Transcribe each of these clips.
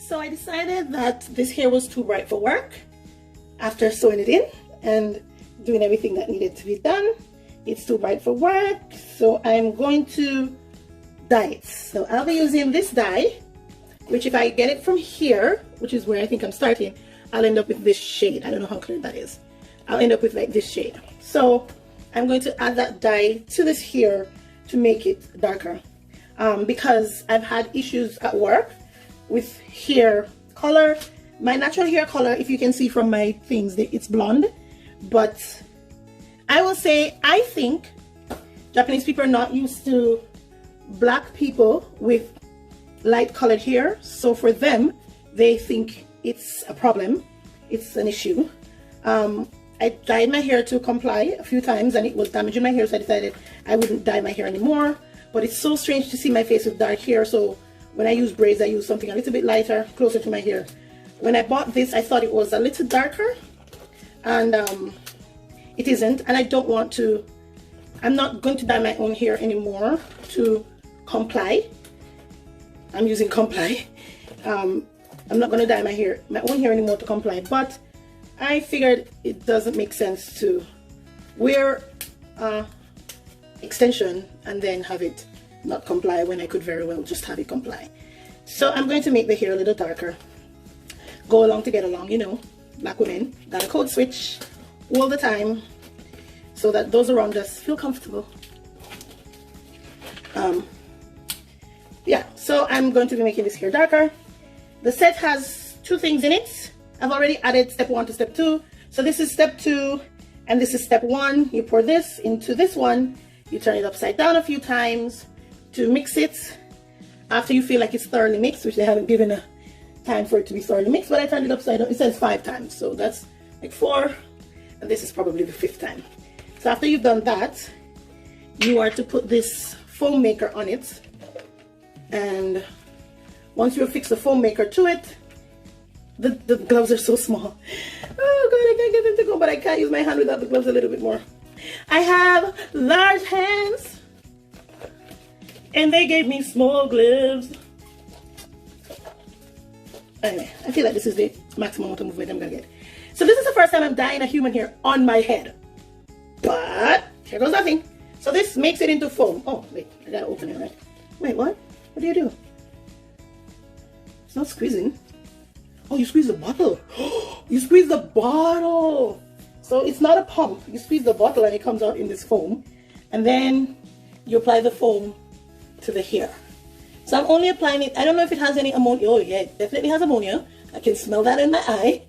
So I decided that this hair was too bright for work after sewing it in and doing everything that needed to be done. It's too bright for work, so I'm going to dye it. So I'll be using this dye, which if I get it from here, which is where I think I'm starting, I'll end up with this shade. I don't know how clear that is. I'll end up with like this shade. So I'm going to add that dye to this here to make it darker, because I've had issues at work with hair color. My natural hair color, if you can see from my things, it's blonde, but I will say I think Japanese people are not used to black people with light colored hair, so for them they think it's a problem, it's an issue. I dyed my hair to comply a few times and it was damaging my hair, so I decided I wouldn't dye my hair anymore. But it's so strange to see my face with dark hair, so when I use braids I use something a little bit lighter, closer to my hair. When I bought this I thought it was a little darker, and it isn't, and I don't want to. I'm not going to dye my own hair anymore to comply. I'm using comply. I'm not going to dye my own hair anymore to comply, but I figured it doesn't make sense to wear extension and then have it not comply when I could very well just have it comply. So I'm going to make the hair a little darker. Go along to get along, you know, black women gotta code switch all the time so that those around us feel comfortable. Yeah, so I'm going to be making this hair darker. The set has two things in it. I've already added step 1 to step 2. So this is step 2 and this is step 1. You pour this into this one. You turn it upside down a few times to mix it. After you feel like it's thoroughly mixed, which they haven't given a time for it to be thoroughly mixed, but I turned it upside down. It says 5 times, so that's like 4, and this is probably the 5th time. So after you've done that, you are to put this foam maker on it, and once you affix the foam maker to it, the gloves are so small. Oh god, I can't get them to go, but I can't use my hand without the gloves a little bit more. I have large hands and they gave me small gloves. Anyway, I feel like this is the maximum amount of movement I'm gonna get. So this is the first time I'm dyeing a human hair on my head, but here goes nothing. So this makes it into foam. Oh wait, I gotta open it, right? Wait, what do you do? It's not squeezing. Oh, you squeeze the bottle. You squeeze the bottle. So it's not a pump. You squeeze the bottle and it comes out in this foam. And then you apply the foam to the hair. So I'm only applying it. I don't know if it has any ammonia. Oh yeah, it definitely has ammonia. I can smell that in my eye.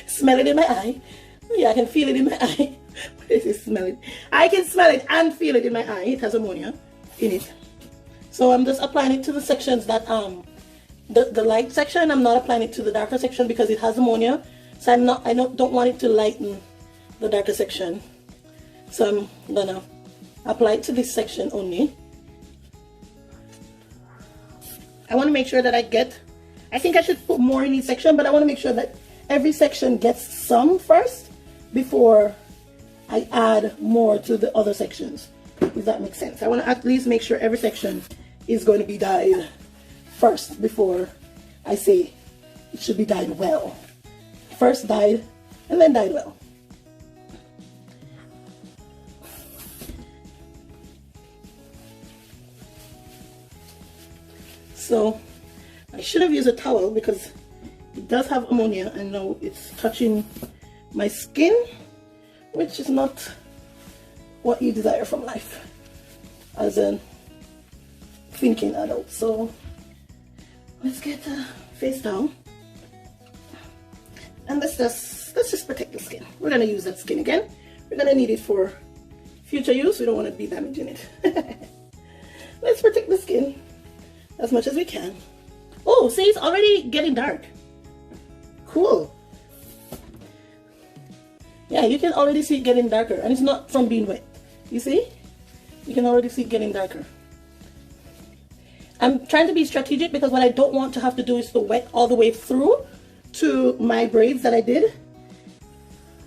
Smell it in my eye. Yeah, I can feel it in my eye. What is it, smell it? I can smell it and feel it in my eye. It has ammonia in it. So I'm just applying it to the sections that the light section. I'm not applying it to the darker section because it has ammonia, so I don't want it to lighten the darker section. So I'm gonna apply it to this section only. I want to make sure that I think I should put more in each section, but I want to make sure that every section gets some first before I add more to the other sections, if that makes sense. I want to at least make sure every section is going to be dyed first before I say it should be dyed well. First dyed and then dyed well. So I should have used a towel because it does have ammonia and now it's touching my skin, which is not what you desire from life as a thinking adult. So let's get a face towel and let's just protect the skin. We're gonna use that skin again. We're gonna need it for future use. We don't want to be damaging it. Let's protect the skin as much as we can. Oh, see, it's already getting dark. Cool. Yeah, you can already see it getting darker, and it's not from being wet. You see? You can already see it getting darker. I'm trying to be strategic because what I don't want to have to do is to wet all the way through to my braids that I did,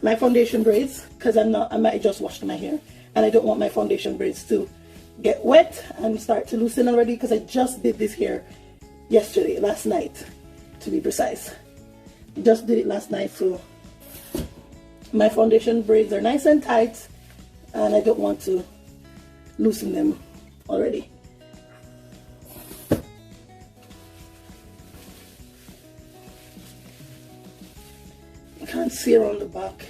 my foundation braids, because I might just washed my hair and I don't want my foundation braids to get wet and start to loosen already, because I just did this hair last night, to be precise. Just did it last night, so my foundation braids are nice and tight, and I don't want to loosen them already. You can't see around the back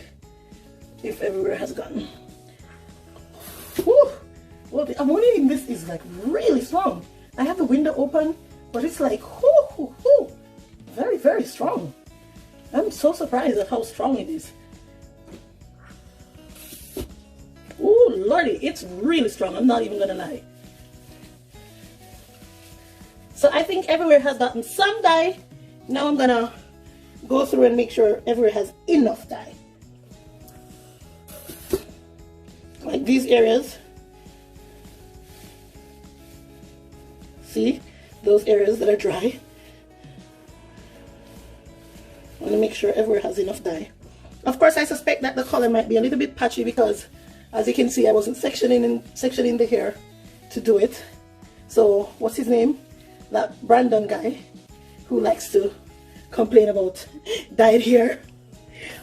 if everywhere has gone. Whew. Well, the ammonia in this is like really strong. I have the window open, but it's like very, very strong. I'm so surprised at how strong it is. Oh lordy, it's really strong. I'm not even gonna lie. So I think everywhere has gotten some dye. Now I'm gonna go through and make sure everywhere has enough dye. Like these areas. See those areas that are dry. I want to make sure everywhere has enough dye. Of course, I suspect that the color might be a little bit patchy because, as you can see, I wasn't sectioning the hair to do it. So, what's his name? That Brandon guy who likes to complain about dyed hair,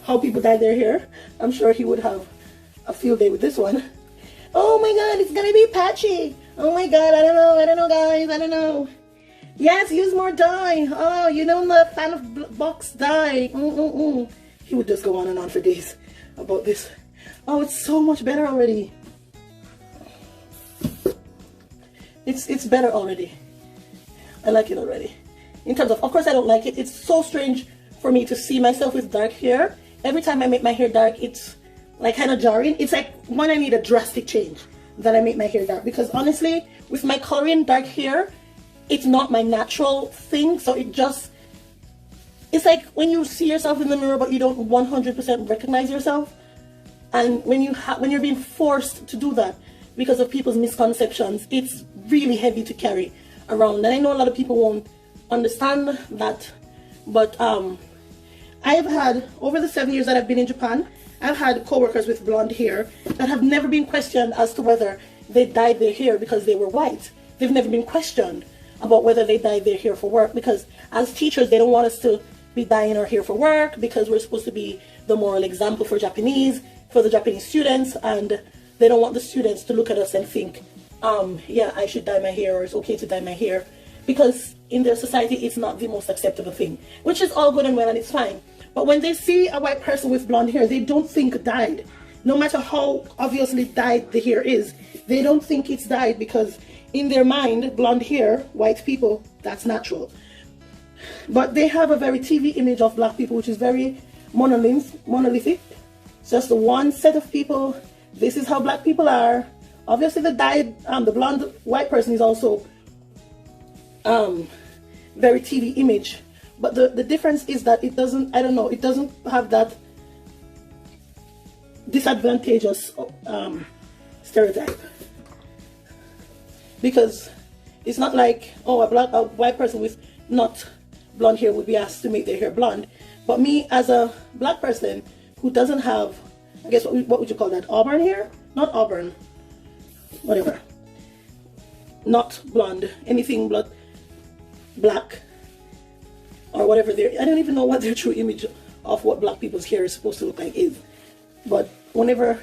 how people dye their hair. I'm sure he would have a field day with this one. Oh my God, it's gonna be patchy. Oh my God, I don't know, guys, I don't know. Yes, use more dye. Oh, you know, I'm not a fan of box dye. He would just go on and on for days about this. Oh, it's so much better already. It's better already. I like it already. In terms of course I don't like it. It's so strange for me to see myself with dark hair. Every time I make my hair dark, it's like kind of jarring. It's like when I need a drastic change that I make my hair dark, because honestly, with my coloring dark hair, it's not my natural thing. So it's like when you see yourself in the mirror but you don't 100% recognize yourself, and when you're being forced to do that because of people's misconceptions, it's really heavy to carry around. And I know a lot of people won't understand that, but I've had, over the 7 years that I've been in Japan, I've had co-workers with blonde hair that have never been questioned as to whether they dyed their hair because they were white. They've never been questioned about whether they dyed their hair for work, because as teachers they don't want us to be dyeing our hair for work, because we're supposed to be the moral example for the Japanese students, and they don't want the students to look at us and think, yeah, I should dye my hair, or it's okay to dye my hair, because in their society it's not the most acceptable thing, which is all good and well and it's fine. But when they see a white person with blonde hair, they don't think dyed. No matter how obviously dyed the hair is, they don't think it's dyed, because in their mind, blonde hair, white people, that's natural. But they have a very TV image of black people, which is very monolithic. It's just the one set of people. This is how black people are. Obviously the dyed, the blonde white person is also very TV image. But the difference is that it doesn't, I don't know, it doesn't have that disadvantageous stereotype. Because it's not like, oh, a white person with not blonde hair would be asked to make their hair blonde. But me as a black person who doesn't have, I guess, what would you call that? Auburn hair? Not auburn. Whatever. Not blonde. Anything black. Or whatever I don't even know what their true image of what black people's hair is supposed to look like is. But whenever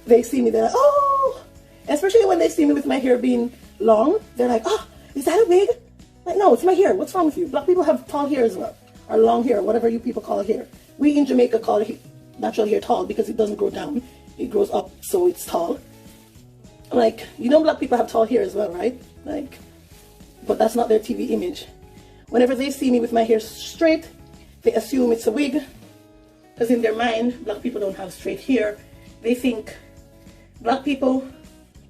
they see me, they're like, oh! Especially when they see me with my hair being long, they're like, oh, is that a wig? Like, no, it's my hair. What's wrong with you? Black people have tall hair as well. Or long hair, whatever you people call hair. We in Jamaica call natural hair tall because it doesn't grow down. It grows up, so it's tall. Like, you know black people have tall hair as well, right? Like, but that's not their TV image. Whenever they see me with my hair straight, they assume it's a wig. Because in their mind, black people don't have straight hair. They think black people,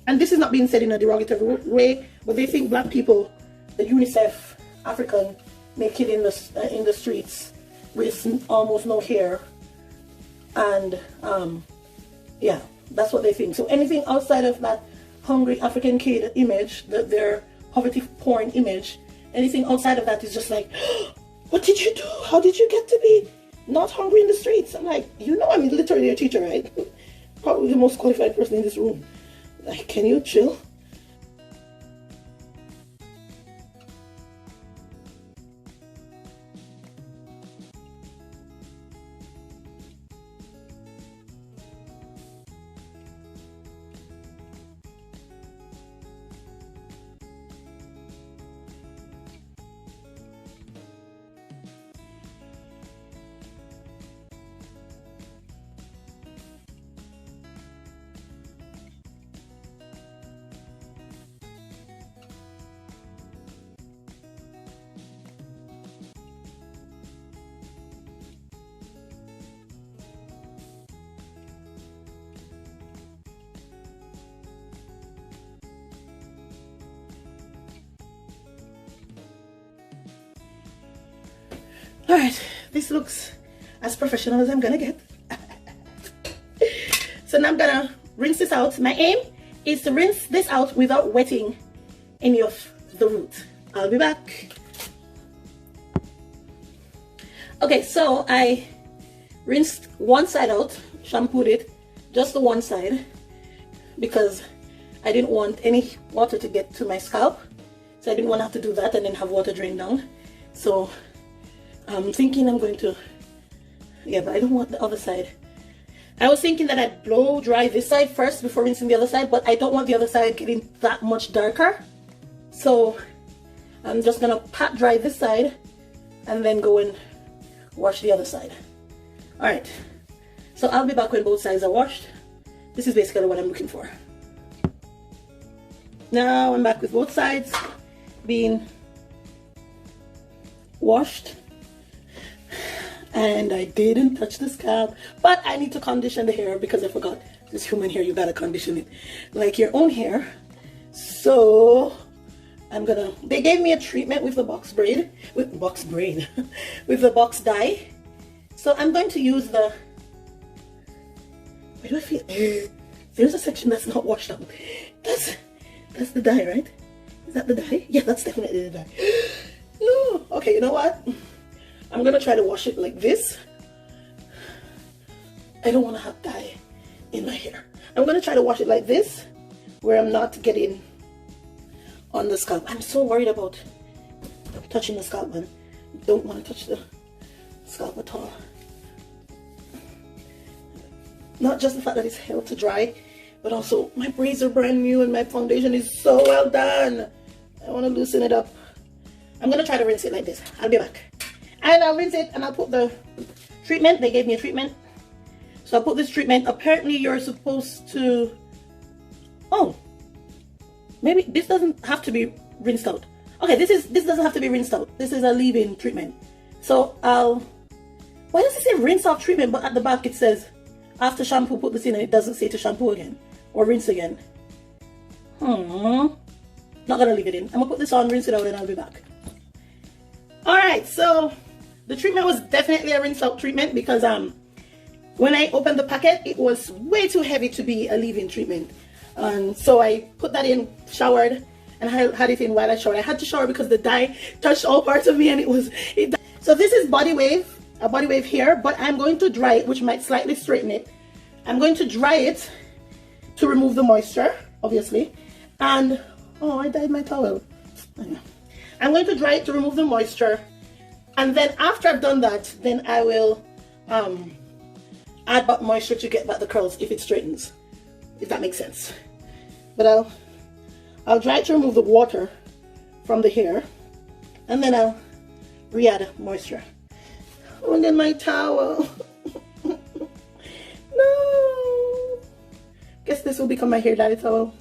and this is not being said in a derogatory way, but they think black people, the UNICEF African, make it in the streets with almost no hair. And yeah, that's what they think. So anything outside of that hungry African kid image, their poverty porn image, anything outside of that is just like, what did you do? How did you get to be not hungry in the streets? I'm like, you know, I'm literally a teacher, right? Probably the most qualified person in this room. Like, can you chill? All right, this looks as professional as I'm gonna get. So now I'm gonna rinse this out. My aim is to rinse this out without wetting any of the root. I'll be back. Okay, so I rinsed one side out, shampooed it, just the one side, because I didn't want any water to get to my scalp. So I didn't want to have to do that and then have water drain down. So I'm thinking I'm going to, yeah, but I don't want the other side. I was thinking that I'd blow dry this side first before rinsing the other side, but I don't want the other side getting that much darker. So I'm just gonna pat dry this side and then go and wash the other side. All right, so I'll be back when both sides are washed. This is basically what I'm looking for. Now I'm back with both sides being washed, and I didn't touch the scalp, but I need to condition the hair because I forgot this human hair, you gotta condition it like your own hair. So I'm gonna, they gave me a treatment with the box braid, with the box dye. So I'm going to use the, where do I feel? There's a section that's not washed out. That's the dye, right? Is that the dye? Yeah, that's definitely the dye. No, okay, you know what? I'm gonna try to wash it like this. I don't wanna have dye in my hair. I'm gonna try to wash it like this, where I'm not getting on the scalp. I'm so worried about touching the scalp, man. Don't want to touch the scalp at all. Not just the fact that it's held to dry, but also my braids are brand new and my foundation is so well done. I want to loosen it up. I'm gonna try to rinse it like this. I'll be back. And I'll rinse it and I'll put the treatment. They gave me a treatment. So I'll put this treatment. Apparently you're supposed to, oh, maybe this doesn't have to be rinsed out. Okay, this doesn't have to be rinsed out. This is a leave-in treatment. So why does it say rinse off treatment, but at the back it says after shampoo put this in, and it doesn't say to shampoo again or rinse again? Not gonna leave it in. I'm gonna put this on, rinse it out, and I'll be back. All right, so the treatment was definitely a rinse out treatment because when I opened the packet, it was way too heavy to be a leave-in treatment. So I put that in, showered, and I had it in while I showered. I had to shower because the dye touched all parts of me and it. So this is Body Wave, a Body Wave here, but I'm going to dry it, which might slightly straighten it. I'm going to dry it to remove the moisture, obviously. And, oh, I dyed my towel. I'm going to dry it to remove the moisture. And then after I've done that, then I will add back moisture to get back the curls if it straightens, if that makes sense. But I'll dry it to remove the water from the hair, and then I'll re-add moisture. Oh, and then my towel. No. Guess this will become my hair dye towel.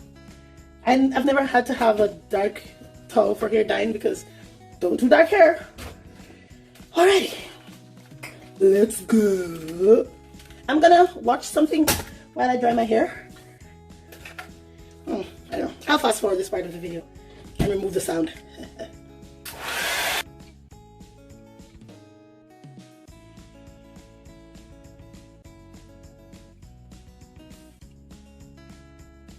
And I've never had to have a dark towel for hair dyeing because don't do dark hair. Alrighty, let's go. I'm gonna watch something while I dry my hair. I don't know. I'll fast forward this part of the video and remove the sound.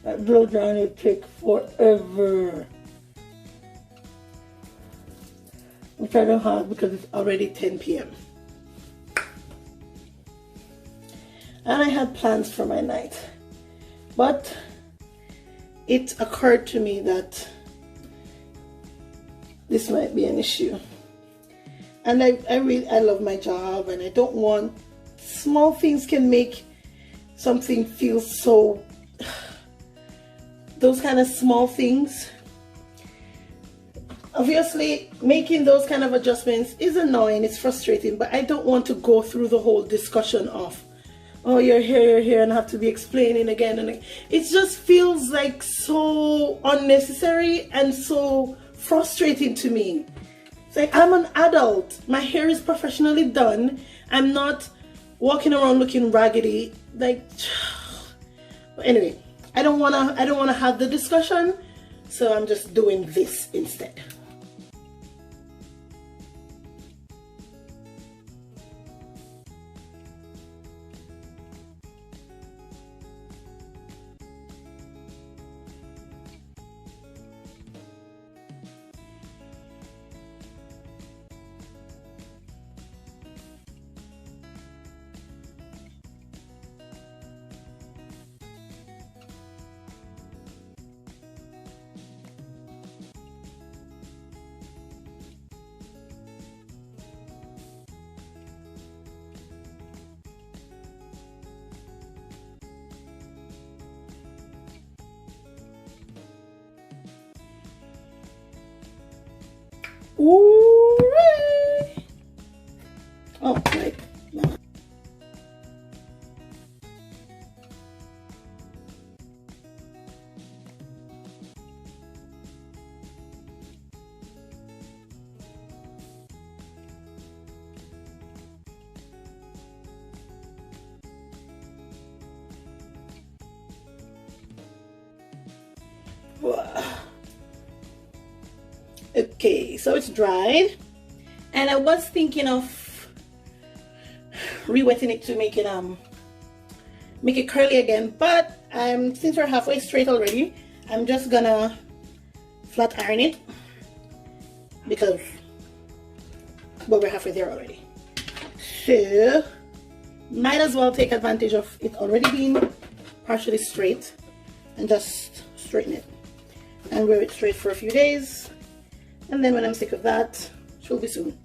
That blow drying will take forever. I'm trying to hard because it's already 10 p.m. And I had plans for my night, but it occurred to me that this might be an issue. And I love my job, and I don't want, small things can make something feel so, those kind of small things. Obviously, making those kind of adjustments is annoying, it's frustrating, but I don't want to go through the whole discussion of, oh, you're here, and have to be explaining again and again. It just feels like so unnecessary and so frustrating to me. It's like, I'm an adult, my hair is professionally done, I'm not walking around looking raggedy, like, but anyway, I don't wanna have the discussion, so I'm just doing this instead. Hooray! Oh, right. Okay, so it's dried, and I was thinking of re-wetting it to make it curly again, but since we're halfway straight already, I'm just gonna flat iron it because, well, we're halfway there already. So might as well take advantage of it already being partially straight and just straighten it and wear it straight for a few days, and then when I'm sick of that, which will be soon,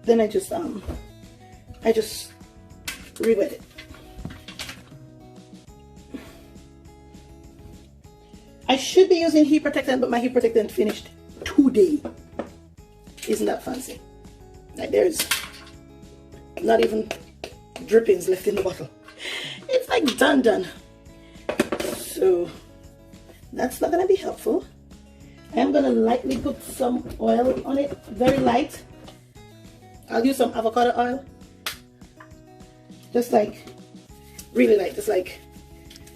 then I just re-wet it. I should be using heat protectant, but my heat protectant finished today. Isn't that fancy? Like, there's not even drippings left in the bottle. It's like done. So that's not gonna be helpful. I'm gonna lightly put some oil on it, very light. I'll use some avocado oil, just like really light, just like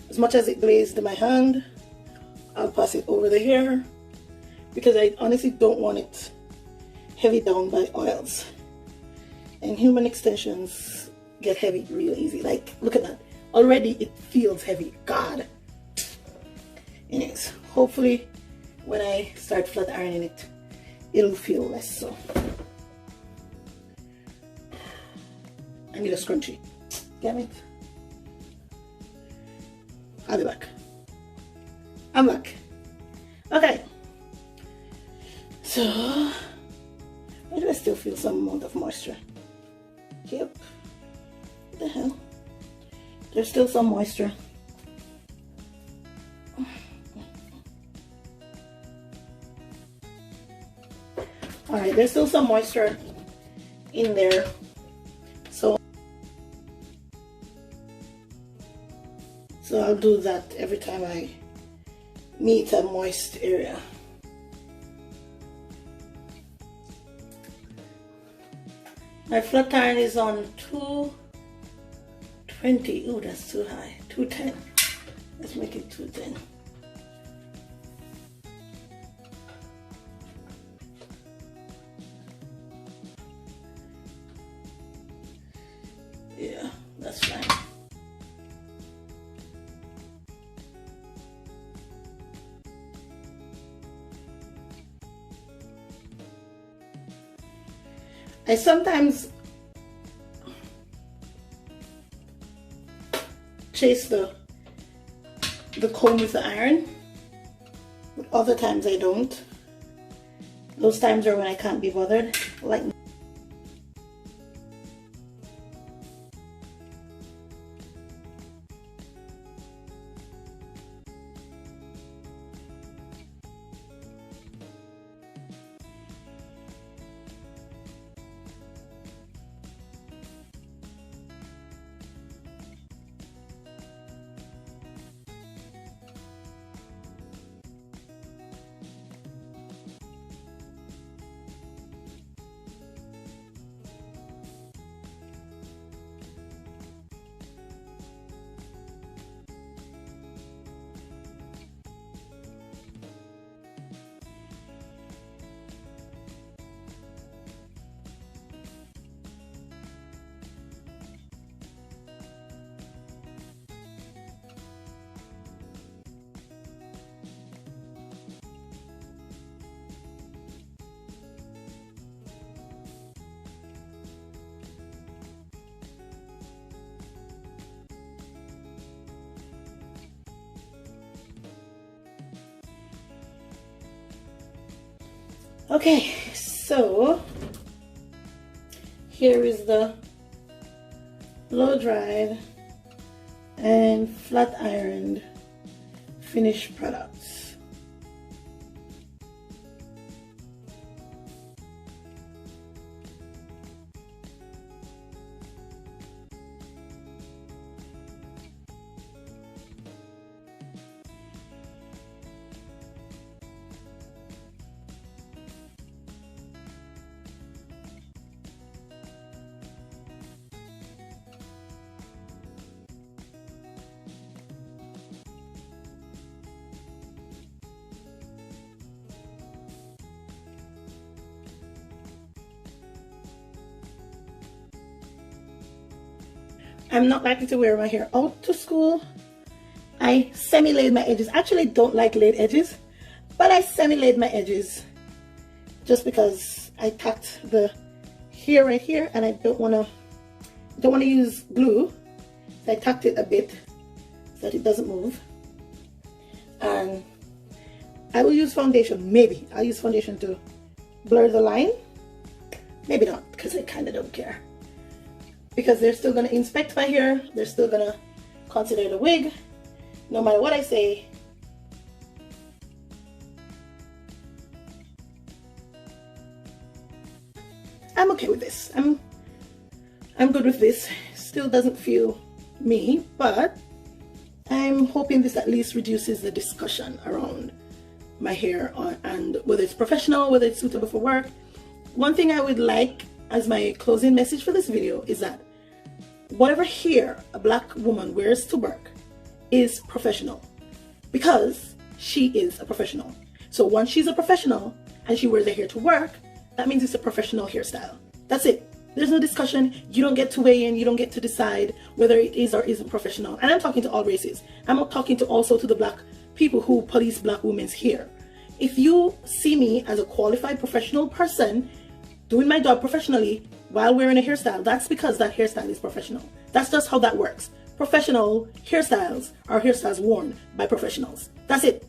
as much as it glazed in my hand. I'll pass it over the hair because I honestly don't want it heavy down by oils, and human extensions get heavy real easy. Like, look at that, already it feels heavy. God. Anyways, hopefully when I start flat ironing it, it'll feel less so. I need a scrunchie. Damn it. I'll be back. I'm back. Okay. So, why do I still feel some amount of moisture? Yep. What the hell? There's still some moisture. Alright, there's still some moisture in there. So I'll do that every time I meet a moist area. My flat iron is on 220. Oh, that's too high. 210. Let's make it 210. Yeah, that's fine. I sometimes chase the comb with the iron, but other times I don't. Those times are when I can't be bothered, like okay, so here is the blow dried and flat ironed finished products. I'm not likely to wear my hair out to school. I semi-laid my edges. I actually don't like laid edges, but I semi-laid my edges just because I tacked the hair right here and I don't want to use glue. So I tacked it a bit so that it doesn't move. And I will use foundation. Maybe I'll use foundation to blur the line. Maybe not, because I kind of don't care. Because they're still going to inspect my hair. They're still going to consider the wig. No matter what I say. I'm okay with this. I'm good with this. Still doesn't feel me, but I'm hoping this at least reduces the discussion around my hair and whether it's professional, whether it's suitable for work. One thing I would like as my closing message for this video is that whatever hair a black woman wears to work is professional, because she is a professional. So once she's a professional and she wears her hair to work, that means it's a professional hairstyle. That's it. There's no discussion. You don't get to weigh in. You don't get to decide whether it is or isn't professional. And I'm talking to all races. I'm talking to also to the black people who police black women's hair. If you see me as a qualified professional person doing my job professionally while wearing a hairstyle, that's because that hairstyle is professional. That's just how that works. Professional hairstyles are hairstyles worn by professionals. That's it.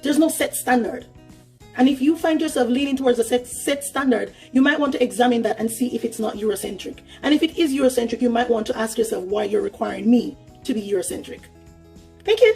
There's no set standard. And if you find yourself leaning towards a set standard, you might want to examine that and see if it's not Eurocentric. And if it is Eurocentric, you might want to ask yourself why you're requiring me to be Eurocentric. Thank you.